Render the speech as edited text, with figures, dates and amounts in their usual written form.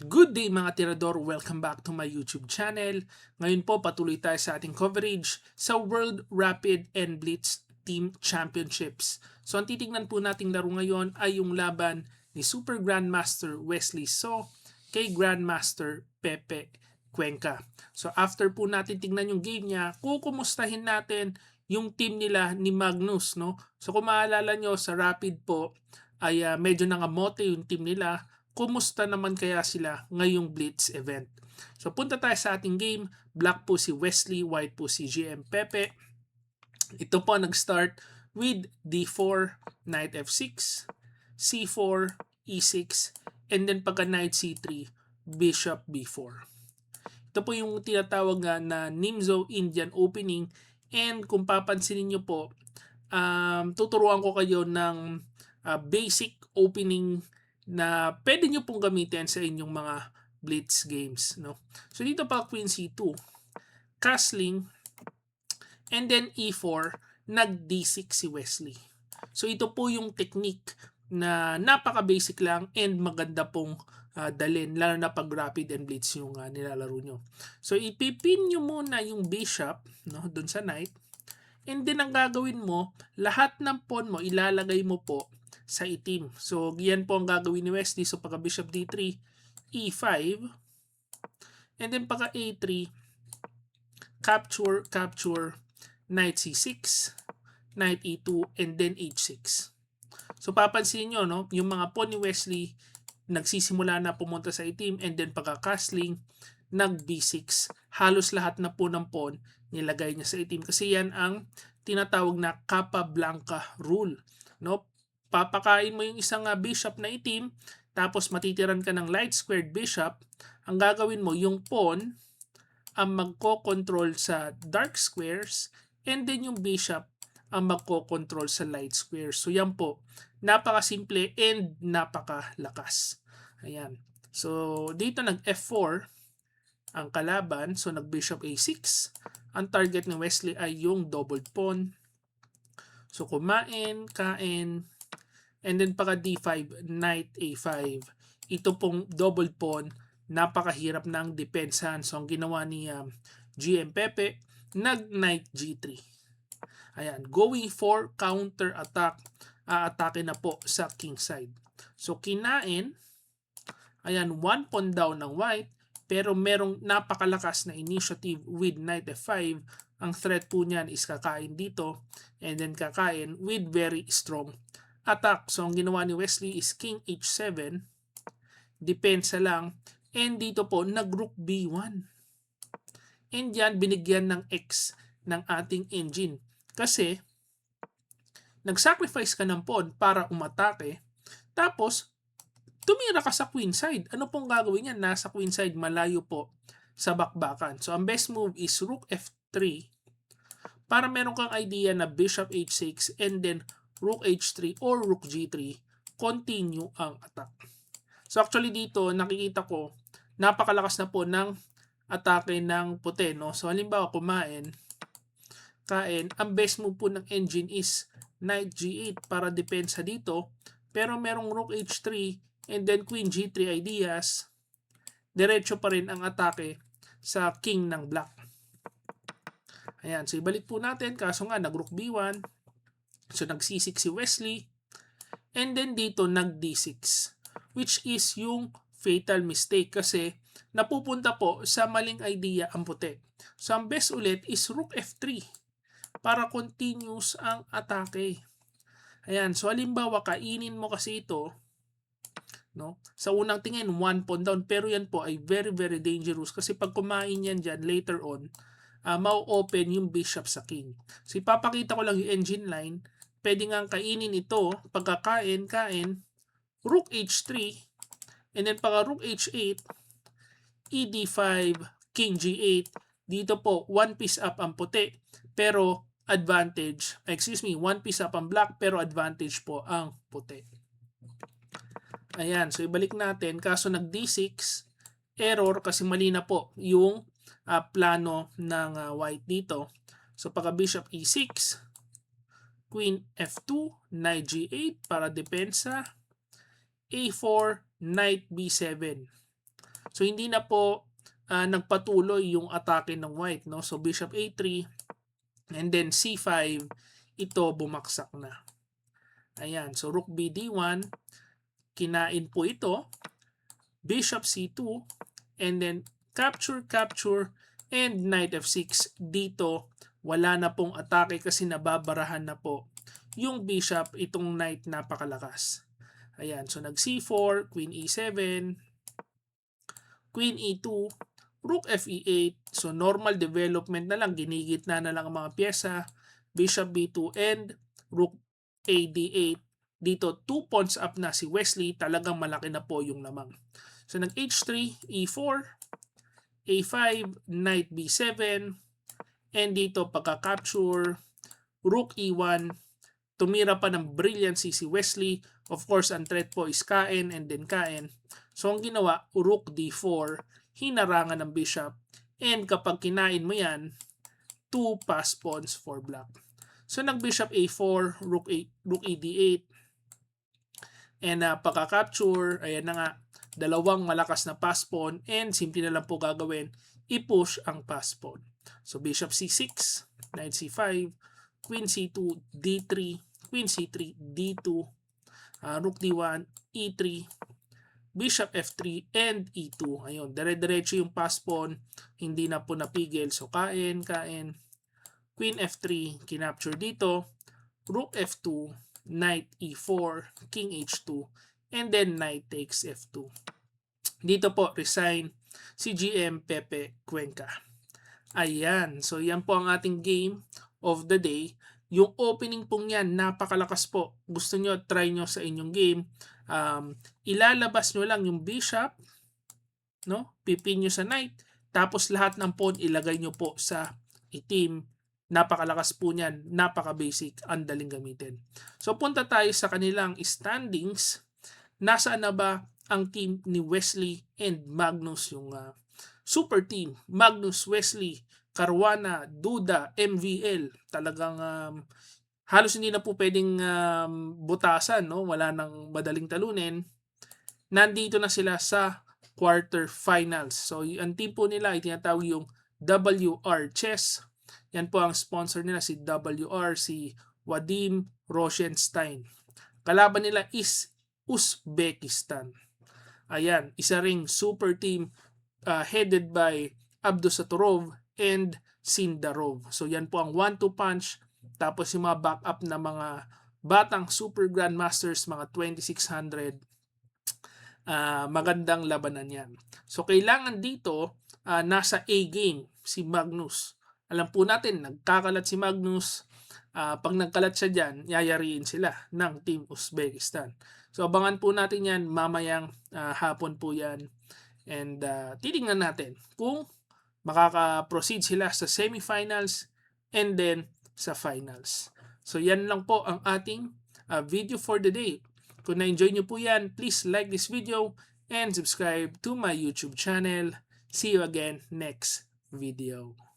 Good day mga tirador! Welcome back to my YouTube channel. Ngayon po patuloy tayo sa ating coverage sa World Rapid and Blitz Team Championships. So ang titingnan po nating laro ngayon ay yung laban ni Super Grandmaster Wesley So kay Grandmaster Pepe Cuenca. So after po natin tingnan yung game niya, kukumustahin natin yung team nila ni Magnus. No? So kung maalala nyo sa Rapid po ay medyo nangamote yung team nila. Kumusta naman kaya sila ngayong Blitz event? So punta tayo sa ating game. Black po si Wesley, white po si GM Pepe. Ito po nag-start with D4, Knight F6, C4, E6, and then pagka Knight C3, Bishop B4. Ito po yung tinatawag na Nimzo Indian opening, and kung papansinin nyo po, tuturuan ko kayo ng basic opening na pwede nyo pong gamitin sa inyong mga blitz games. No? So dito pa Queen C2, castling, and then E4, nag D6 si Wesley. So ito po yung technique na napaka-basic lang and maganda pong dalhin, lalo na pag rapid and blitz yung nilalaro nyo. So ipipin nyo muna yung bishop, no, dun sa knight, and then ang gagawin mo, lahat ng pawn mo ilalagay mo po sa itim. So yan po ang gagawin ni Wesley. So pagka bishop d3, e5, and then pagka a3, capture, capture, knight c6, knight e2, and then h6. So papansin nyo, no, yung mga pawn ni Wesley nagsisimula na pumunta sa itim, and then pagka castling, nag b6, halos lahat na po ng pawn nilagay niya sa itim kasi yan ang tinatawag na Capablanca rule. No? Papakain mo yung isang bishop na itim, tapos matitiran ka ng light squared bishop. Ang gagawin mo, yung pawn ang magko-control sa dark squares, and then yung bishop ang magko-control sa light squares. So yan po, napakasimple and napakalakas. Ayan. So dito nag F4 ang kalaban, so nag bishop A6. Ang target ni Wesley ay yung doubled pawn. So kumain, kain, and then pagka D5, knight A5. Ito pong doubled pawn, napakahirap ng depensahan. So ang ginawa ni GM Pepe, nag knight G3. Ayan, going for counter attack, aatake na po sa king side. So kinain, ayan, one pawn down ng white, pero merong napakalakas na initiative with knight f5. Ang threat po niyan is kakain dito, and then kakain with very strong attack. So ang ginawa ni Wesley is king h7, depensa lang, and dito po nag-rook b1. And yan binigyan ng X ng ating engine. Kasi nag-sacrifice ka ng pawn para umatake, tapos tumira ka sa queen side. Ano pong gagawin niya? Nasa queen side, malayo po sa bakbakan. So ang best move is rook f3 para meron kang idea na bishop h6 and then rook h3 or rook g3, continue ang attack. So actually dito nakikita ko napakalakas na po ng atake ng puti, no? So halimbawa kumain, kain, ang best move po ng engine is knight g8 para depensa dito, pero merong rook h3 and then queen g3 ideas, diretso pa rin ang atake sa king ng black. Ayan, so ibalik po natin, kaso nga nag rook b1, so nag c6 si Wesley, and then dito nag d6, which is yung fatal mistake kasi napupunta po sa maling idea ang puti. So ang best ulit is rook f3 para continuous ang atake. Ayan, so halimbawa kainin mo kasi ito, no? Sa unang tingin, one pawn down, pero yan po ay very very dangerous kasi pag kumain yan dyan later on, mau-open yung bishop sa king. So ipapakita ko lang yung engine line. Pwede nga kainin ito, pagkakain, kain, rook h3, and then pagka rook h8, ed5, king g8. Dito po, one piece up ang puti, pero advantage, one piece up ang black, pero advantage po ang puti. Ayan, so ibalik natin, kaso nag D6, error kasi mali na po yung plano ng white dito. So pagka bishop E6, queen F2, knight G8 para depensa, A4, knight B7. So hindi na po nagpatuloy yung atake ng white, no? So bishop a3 and then c5, ito bumaksak na. Ayan, so rook b d1, kinain po ito, bishop c2, and then capture, and knight f6. Dito, wala na pong atake kasi nababarahan na po yung bishop, itong knight napakalakas. Ayan, so nag c4, queen e7, queen e2, rook fe8. So normal development na lang, ginigitna na lang ang mga pyesa, bishop b2 and rook a d8. Dito 2 pawns up na si Wesley, talagang malaki na po yung lamang. So nag h3, e4, a5, knight b7, and dito pagka-capture, rook e1, tumira pa ng brilliancy si Wesley. Of course, ang threat po is kain and then kain. So ang ginawa, rook d4, hinarangan ng bishop, and kapag kinain mo yan, 2 pass pawns for black. So nag bishop a4, rook e d8, and pagka-capture, ayan na nga, dalawang malakas na pass pawn, and simple na lang po gagawin, i-push ang pass pawn. So bishop c6, knight c5, queen c2, d3, queen c3, d2, rook d1, e3, bishop f3, and e2. Ayun, dire-diretso yung pass pawn, hindi na po napigil. So kain, queen f3, kinapture dito, rook f2, knight e4, king h2, and then knight takes f2. Dito po, resign si GM Pepe Cuenca. Ayan, so yan po ang ating game of the day. Yung opening pong yan, napakalakas po. Gusto nyo, try nyo sa inyong game. Ilalabas nyo lang yung bishop, no? Pipin nyo sa knight, tapos lahat ng pawn ilagay nyo po sa itim. Napakalakas po niyan, napaka-basic, ang daling gamitin. So punta tayo sa kanilang standings. Nasaan na ba ang team ni Wesley and Magnus, yung super team? Magnus, Wesley, Caruana, Duda, MVL. Talagang halos hindi na po pwedeng butasan, no? Wala nang madaling talunin. Nandito na sila sa quarterfinals. So ang team po nila ay tinatawag yung WR Chess. Yan po ang sponsor nila, si WR, si Wadim Roshenstein. Kalaban nila is Uzbekistan. Ayan, isa ring super team headed by Abdusatorov and Sindarov. So yan po ang 1-2 punch. Tapos yung mga backup na mga batang super grandmasters, mga 2600. Magandang labanan yan. So kailangan dito nasa A game si Magnus. Alam po natin, nagkakalat si Magnus. Pag nagkalat siya dyan, yayariin sila ng Team Uzbekistan. So abangan po natin yan, mamayang hapon po yan. And titingnan natin kung makaka-proceed sila sa semifinals and then sa finals. So yan lang po ang ating video for the day. Kung na-enjoy nyo po yan, please like this video and subscribe to my YouTube channel. See you again next video.